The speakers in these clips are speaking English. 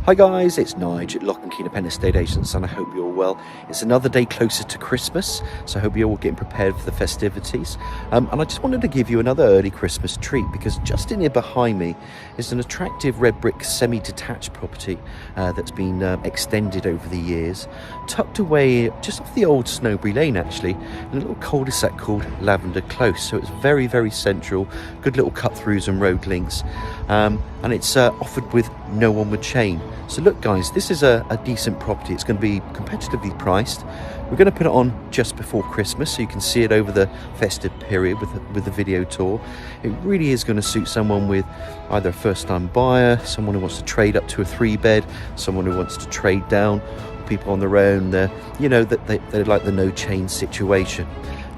Hi guys, it's Nige at 𝘆cie𝗂𝗿𝗶𝗴 Estate Agents, and I hope you're all well. It's another day closer to Christmas, so I hope you're all getting prepared for the festivities. And I just wanted to give you another early Christmas treat, because just in here behind me is an attractive red brick semi-detached property that's been extended over the years, tucked away just off the old Snowbury Lane actually, in a little cul-de-sac called Lavender Close. So it's very, very central, good little cut-throughs and road links, and it's offered with no Onward Chain. So look guys, this is a decent property. It's going to be competitively priced. We're going to put it on just before Christmas so you can see it over the festive period with the video tour. It really is going to suit someone with either a first-time buyer, someone who wants to trade up to a 3-bed, someone who wants to trade down, people on their own. You know, that they like the no chain situation.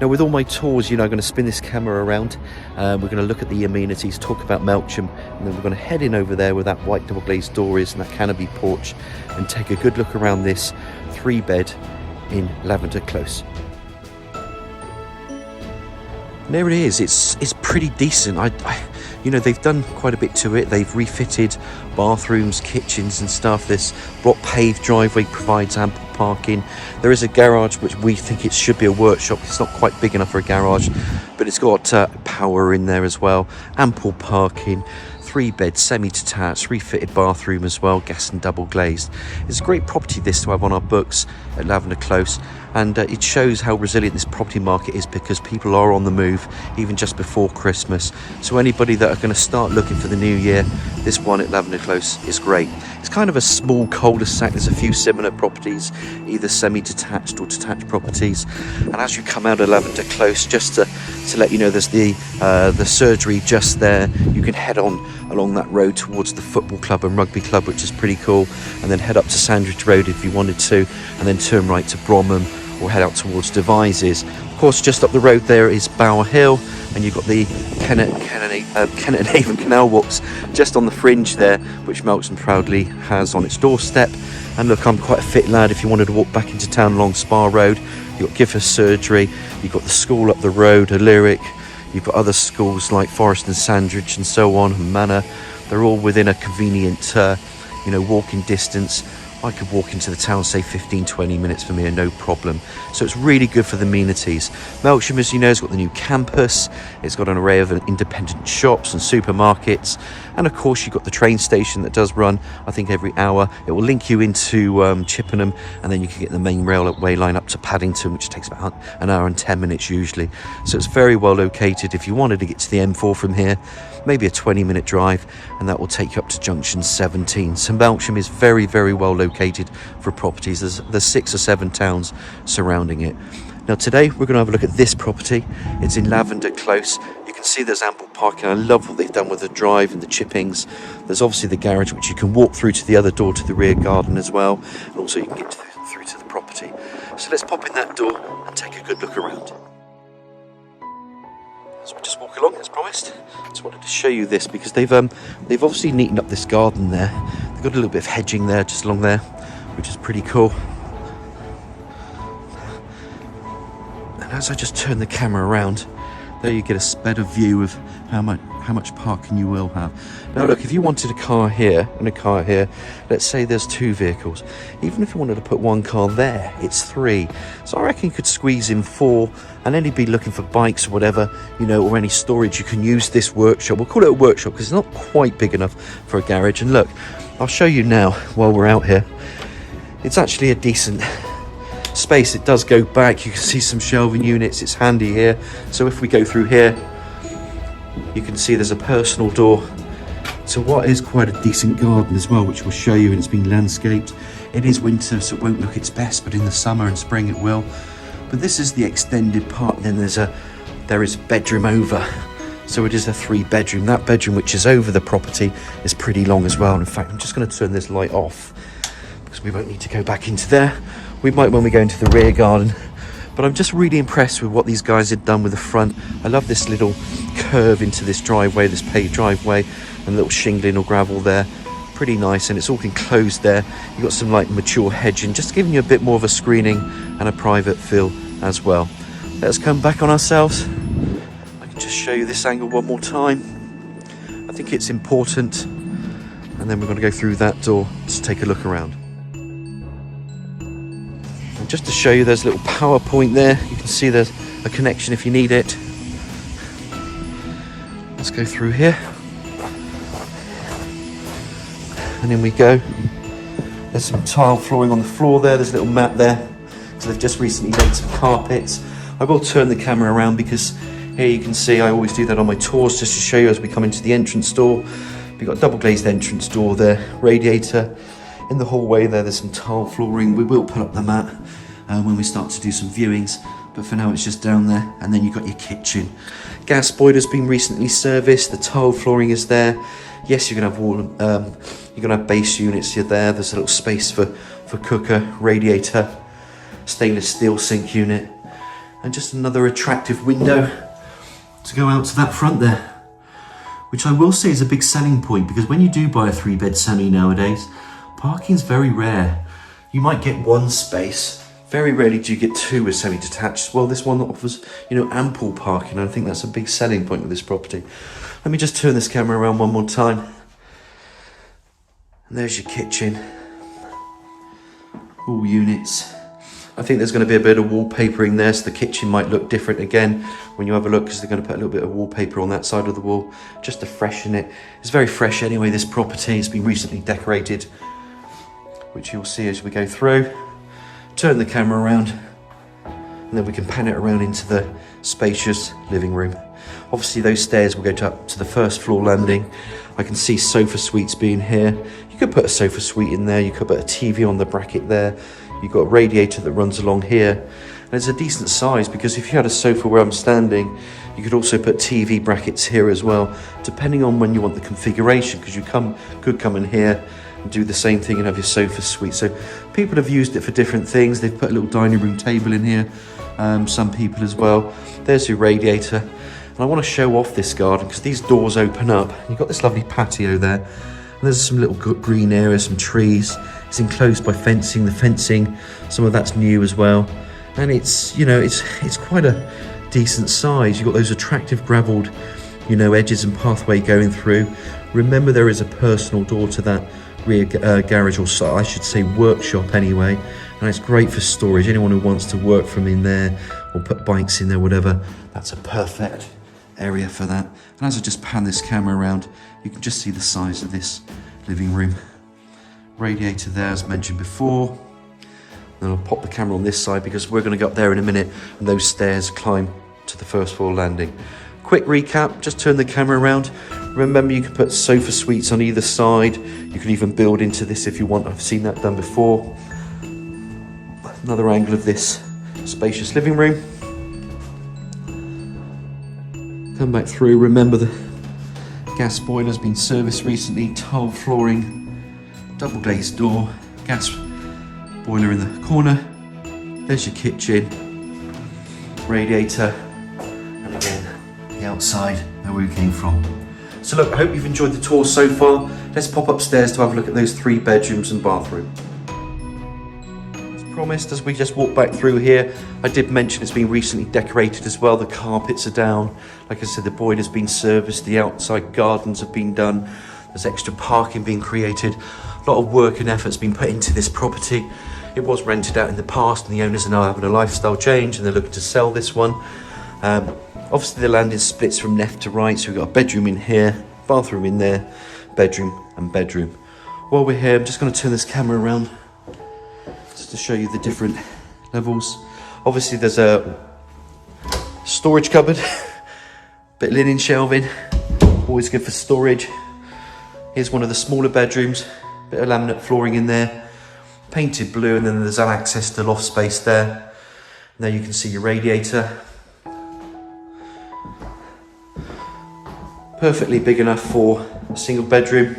Now with all my tours, you know, I'm going to spin this camera around. We're going to look at the amenities, talk about Melksham, and then we're going to head in over there where that white double glazed door is and that canopy porch, and take a good look around this 3-bed in Lavender Close. And there it is. It's pretty decent. You know, they've done quite a bit to it. They've refitted bathrooms, kitchens and stuff. This block paved driveway provides ample parking. There is a garage, which we think it should be a workshop. It's not quite big enough for a garage, but it's got power in there as well. Ample parking. 3-bed semi-detached, refitted bathroom as well, gas and double glazed. It's a great property this to have on our books at Lavender Close, and it shows how resilient this property market is, because people are on the move even just before Christmas. So anybody that are going to start looking for the new year, this one at Lavender Close is great. It's kind of a small cul-de-sac. There's a few similar properties, either semi-detached or detached properties. And as you come out of Lavender Close, just to let you know, there's the surgery just there. You can head on along that road towards the football club and rugby club, which is pretty cool, and then head up to Sandridge Road if you wanted to, and then turn right to Bromham or head out towards 𝘍𝗍𝗶𝗍𝗍. Of course, just up the road there is Bower Hill, and you've got the Kennet and Avon Canal walks just on the fringe there, which Melksham proudly has on its doorstep. And look, I'm quite a fit lad. If you wanted to walk back into town along Spa Road, you've got 𝘀𝗲𝗏 Surgery, you've got the school up the road, a Lyric. You've got other schools like Forest and Sandridge and so on, and Manor. They're all within a convenient, walking distance. I could walk into the town, say 15-20 minutes for me, no problem. So it's really good for the amenities. Melksham, as you know, has got the new campus. It's got an array of independent shops and supermarkets. And of course, you've got the train station that does run, I think, every hour. It will link you into 𝘀𝗵𝗏𝗏, and then you can get the main railway line up to Paddington, which takes about an hour and 10 minutes usually. So it's very well located. If you wanted to get to the M4 from here, maybe a 20-minute drive, and that will take you up to junction 17. So Melksham is very, very well located for properties. There's 6 or 7 towns surrounding it. Now today we're going to have a look at this property. It's in Lavender Close. You can see there's ample parking. I love what they've done with the drive and the chippings. There's obviously the garage, which you can walk through to the other door to the rear garden as well, and also you can get through to the property. So let's pop in that door and take a good look around. So we just walk along as promised. Just wanted to show you this, because they've obviously neatened up this garden there. They've got a little bit of hedging there, just along there, which is pretty cool. And as I just turn the camera around, there you get a better view of how much parking you will have. Now look, if you wanted a car here and a car here, let's say there's 2 vehicles. Even if you wanted to put 1 car there, it's 3. So I reckon you could squeeze in 4, and then you'd be looking for bikes or whatever, you know, or any storage. You can use this workshop. We'll call it a workshop because it's not quite big enough for a garage. And look, I'll show you now while we're out here. It's actually a decent space. It does go back. You can see some shelving units. It's handy here. So if we go through here, you can see there's a personal door to what is quite a decent garden as well, which we'll show you, and it's been landscaped. It is winter, so it won't look its best, but in the summer and spring it will. But this is the extended part. Then there is a bedroom over, so it is a 3-bedroom. That bedroom, which is over the property, is pretty long as well. And in fact, I'm just going to turn this light off because we won't need to go back into there. We might when we go into the rear garden. But I'm just really impressed with what these guys had done with the front. I love this little curve into this driveway, this paved driveway, and a little shingling or gravel there. Pretty nice, and it's all enclosed there. You've got some like mature hedging, just giving you a bit more of a screening and a private feel as well. Let's come back on ourselves. I can just show you this angle one more time. I think it's important And then we're going to go through that door to take a look around. And just to show you, there's a little power point there. You can see there's a connection if you need it. Let's go through here. And in we go. There's some tile flooring on the floor there. There's a little mat there. So they've just recently laid some carpets. I will turn the camera around because here you can see, I always do that on my tours just to show you as we come into the entrance door. We've got a double glazed entrance door there, radiator. In the hallway there's some tile flooring. We will put up the mat when we start to do some viewings, but for now it's just down there. And then you've got your kitchen. Gas boiler's been recently serviced. The tile flooring is there. Yes, you're gonna have base units here there. There's a little space for cooker, radiator, stainless steel sink unit, and just another attractive window to go out to that front there, which I will say is a big selling point, because when you do buy a 3-bed semi nowadays, parking's very rare. You might get one space. Very rarely do you get two with semi-detached. Well, this one offers, ample parking. I think that's a big selling point with this property. Let me just turn this camera around one more time. And there's your kitchen. All units. I think there's going to be a bit of wallpapering there, so the kitchen might look different again when you have a look, because they're going to put a little bit of wallpaper on that side of the wall just to freshen it. It's very fresh anyway, this property. It's been recently decorated, which you'll see as we go through. Turn the camera around, and then we can pan it around into the spacious living room. Obviously those stairs will go up to the first floor landing. I can see sofa suites being here. You could put a sofa suite in there. You could put a TV on the bracket there. You've got a radiator that runs along here. And it's a decent size, because if you had a sofa where I'm standing, you could also put TV brackets here as well, depending on when you want the configuration, because you could come in here and do the same thing and have your sofa suite. So people have used it for different things. They've put a little dining room table in here, some people as well. There's your radiator. And I want to show off this garden, because these doors open up. You've got this lovely patio there. And there's some little green areas, some trees. It's enclosed by fencing. The fencing, some of that's new as well. And it's quite a decent size. You've got those attractive gravelled, edges and pathway going through. Remember, there is a personal door to that rear garage, or I should say workshop anyway. And it's great for storage. Anyone who wants to work from in there or put bikes in there, whatever, that's a perfect area for that. And as I just pan this camera around, you can just see the size of this living room. Radiator there, as mentioned before. Then I'll pop the camera on this side, because we're going to go up there in a minute, and those stairs climb to the first floor landing. Quick recap, just turn the camera around. Remember, you can put sofa suites on either side. You can even build into this if you want. I've seen that done before. Another angle of this spacious living room. Come back through. Remember, the gas boiler's been serviced recently. Tile flooring, double glazed door, gas boiler in the corner. There's your kitchen, radiator, and again, the outside where we came from. So look, I hope you've enjoyed the tour so far. Let's pop upstairs to have a look at those 3 bedrooms and bathroom. As promised, as we just walk back through here, I did mention it's been recently decorated as well. The carpets are down. Like I said, the boiler's been serviced, the outside gardens have been done. There's extra parking being created. A lot of work and effort's been put into this property. It was rented out in the past, and the owners are now having a lifestyle change, and they're looking to sell this one. Obviously the landing splits from left to right, so we've got a bedroom in here, bathroom in there, bedroom and bedroom. While we're here, I'm just going to turn this camera around just to show you the different levels. Obviously there's a storage cupboard, bit of linen shelving, always good for storage. Here's one of the smaller bedrooms, bit of laminate flooring in there, painted blue, and then there's access to loft space there. And there you can see your radiator. Perfectly big enough for a single bedroom.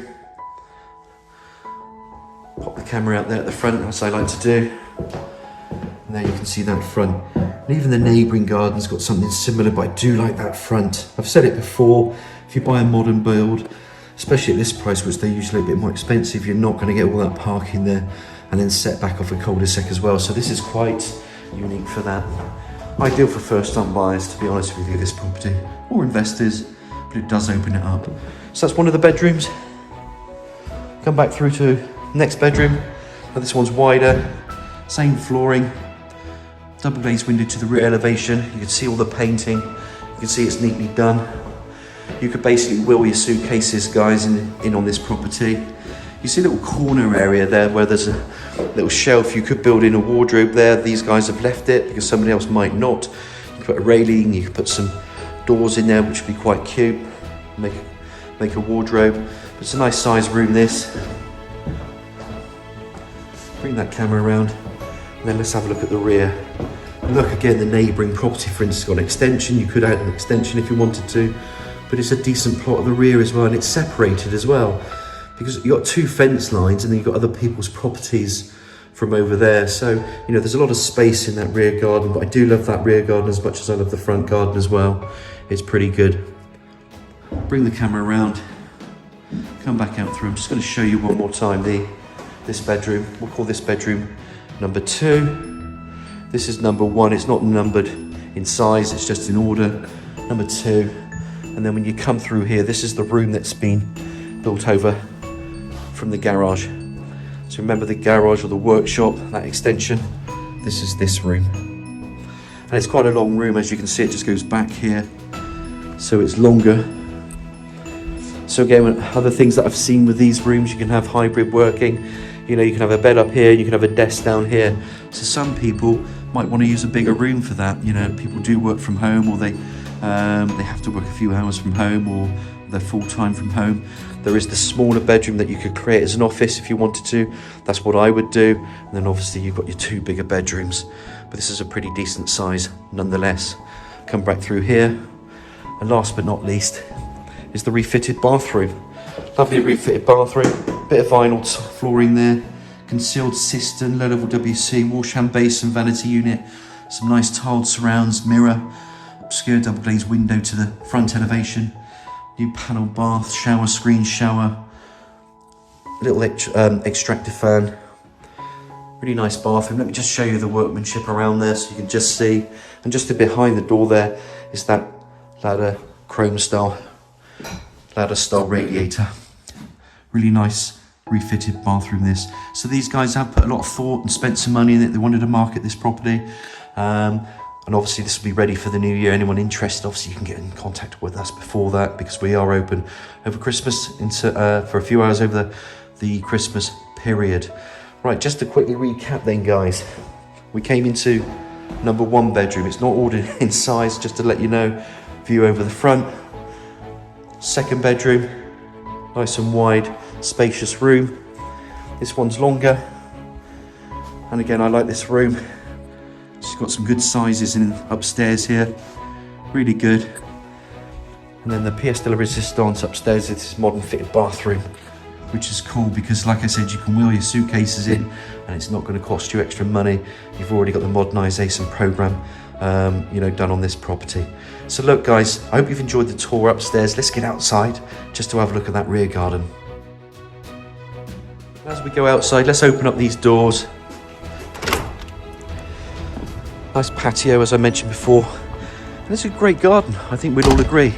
Pop the camera out there at the front, as I like to do. And there you can see that front. And even the neighbouring garden's got something similar, but I do like that front. I've said it before, if you buy a modern build, especially at this price, which they're usually a bit more expensive, you're not going to get all that parking there, and then set back off a cul-de-sac as well. So this is quite unique for that. Ideal for first-time buyers, to be honest with you, this property, or investors. But it does open it up. So that's one of the bedrooms. Come back through to next bedroom. Now this one's wider, same flooring, double glazed window to the rear elevation. You can see all the painting. You can see it's neatly done. You could basically wheel your suitcases, guys, in on this property. You see a little corner area there where there's a little shelf. You could build in a wardrobe there. These guys have left it because somebody else might not. You could put a railing, you could put some doors in there, which would be quite cute. Make a wardrobe. But it's a nice sized room, this. Bring that camera around, and then let's have a look at the rear. Look again, the neighbouring property, for instance, got an extension. You could add an extension if you wanted to, but it's a decent plot of the rear as well, and it's separated as well, because you've got 2 fence lines and then you've got other people's properties from over there. So, you know, there's a lot of space in that rear garden, but I do love that rear garden as much as I love the front garden as well. It's pretty good. Bring the camera around, come back out through. I'm just going to show you one more time this bedroom. We'll call this bedroom number 2. This is number 1. It's not numbered in size, it's just in order. Number 2. And then when you come through here, this is the room that's been built over from the garage. So remember the garage or the workshop, that extension, this is this room. And it's quite a long room, as you can see, it just goes back here. So it's longer. So again, other things that I've seen with these rooms, you can have hybrid working. You know, you can have a bed up here, you can have a desk down here. So some people might want to use a bigger room for that. You know, people do work from home, or they have to work a few hours from home, or they're full-time from home. There is the smaller bedroom that you could create as an office if you wanted to. That's what I would do. And then obviously you've got your 2 bigger bedrooms, but this is a pretty decent size nonetheless. Come back through here, and last but not least is the refitted bathroom. Lovely refitted bathroom, bit of vinyl flooring there, concealed cistern, low level WC, wash hand basin, vanity unit, some nice tiled surrounds, mirror, obscure double glazed window to the front elevation, new panel bath, shower, screen shower, a little extractor fan. Really nice bathroom. Let me just show you the workmanship around there so you can just see. And just behind the door there is that ladder style radiator. Really nice refitted bathroom this. So these guys have put a lot of thought and spent some money in it. They wanted to market this property. And obviously this will be ready for the new year. Anyone interested, obviously you can get in contact with us before that, because we are open over Christmas for a few hours over the Christmas period. Right, just to quickly recap then, guys. We came into number 1 bedroom. It's not ordered in size, just to let you know. View over the front. 2nd bedroom, nice and wide, spacious room. This one's longer. And again, I like this room. She's got some good sizes in upstairs here. Really good. And then the 𝗃𝗿𝗹𝗶 upstairs, this modern fitted bathroom, which is cool because, like I said, you can wheel your suitcases in and it's not going to cost you extra money. You've already got the modernisation program, done on this property. So look, guys, I hope you've enjoyed the tour upstairs. Let's get outside just to have a look at that rear garden. As we go outside, let's open up these doors. Nice patio, as I mentioned before. And it's a great garden, I think we'd all agree.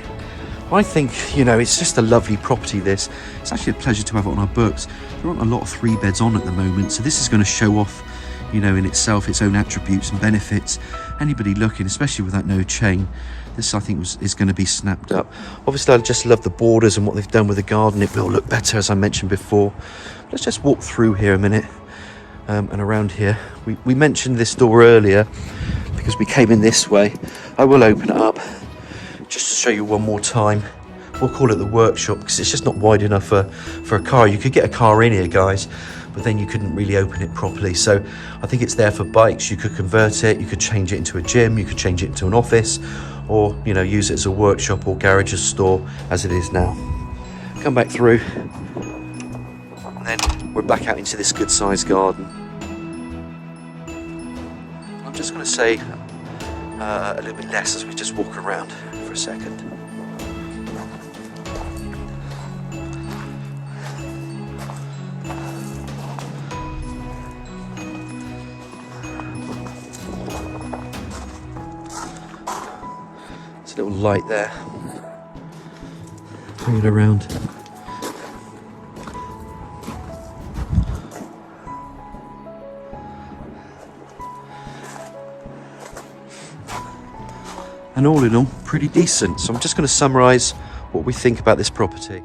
I think, it's just a lovely property, this. It's actually a pleasure to have it on our books. There aren't a lot of 3 beds on at the moment, so this is going to show off, in itself, its own attributes and benefits. Anybody looking, especially with that no chain, this I think is going to be snapped up. Obviously, I just love the borders and what they've done with the garden. It will look better, as I mentioned before. Let's just walk through here a minute, and around here. We mentioned this door earlier because we came in this way. I will open it up just to show you one more time. We'll call it the workshop because it's just not wide enough for a car. You could get a car in here, guys, but then you couldn't really open it properly. So I think it's there for bikes. You could convert it, you could change it into a gym, you could change it into an office, or use it as a workshop or garage or store as it is now. Come back through, and then we're back out into this good sized garden. I'm just going to say a little bit less as we just walk around for a second. There's a little light there. Bring it around. And all in all, pretty decent. So I'm just going to summarise what we think about this property.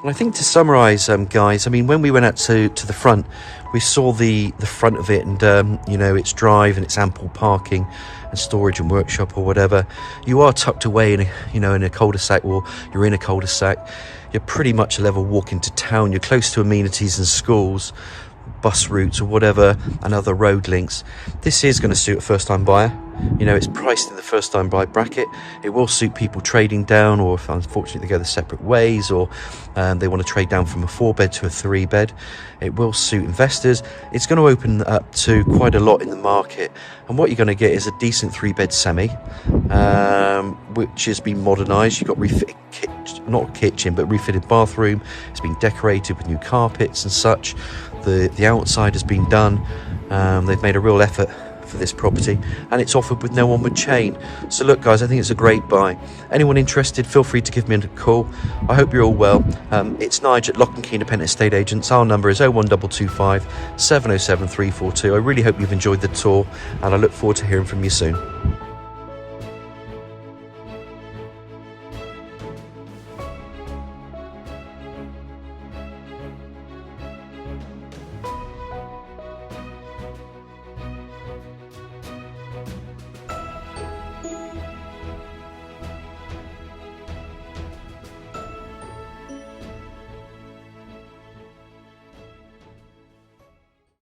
And I think to summarise, guys, I mean, when we went out to the front, we saw the front of it, and you know, its drive and its ample parking and storage and workshop or whatever. You are tucked away in a cul-de-sac, or you're in a cul-de-sac. You're pretty much a level walk into town. You're close to amenities and schools, bus routes or whatever, and other road links. This is going to suit a first-time buyer. You know, it's priced in the first-time buyer bracket. It will suit people trading down, or if unfortunately they go the separate ways, or they want to trade down from a 4-bed to a 3-bed. It will suit investors. It's going to open up to quite a lot in the market, and what you're going to get is a decent 3-bed semi, which has been modernised. You've got refitted not kitchen, but refitted bathroom. It's been decorated with new carpets and such. The outside has been done. They've made a real effort for this property, and it's offered with no onward chain. So look, guys, I think it's a great buy. Anyone interested, feel free to give me a call. I hope you're all well. It's Nige at 𝘆cie𝗂𝗿𝗶𝗵𝗴 Estate Agents. Our number is 01225 707 342. I really hope you've enjoyed the tour, and I look forward to hearing from you soon.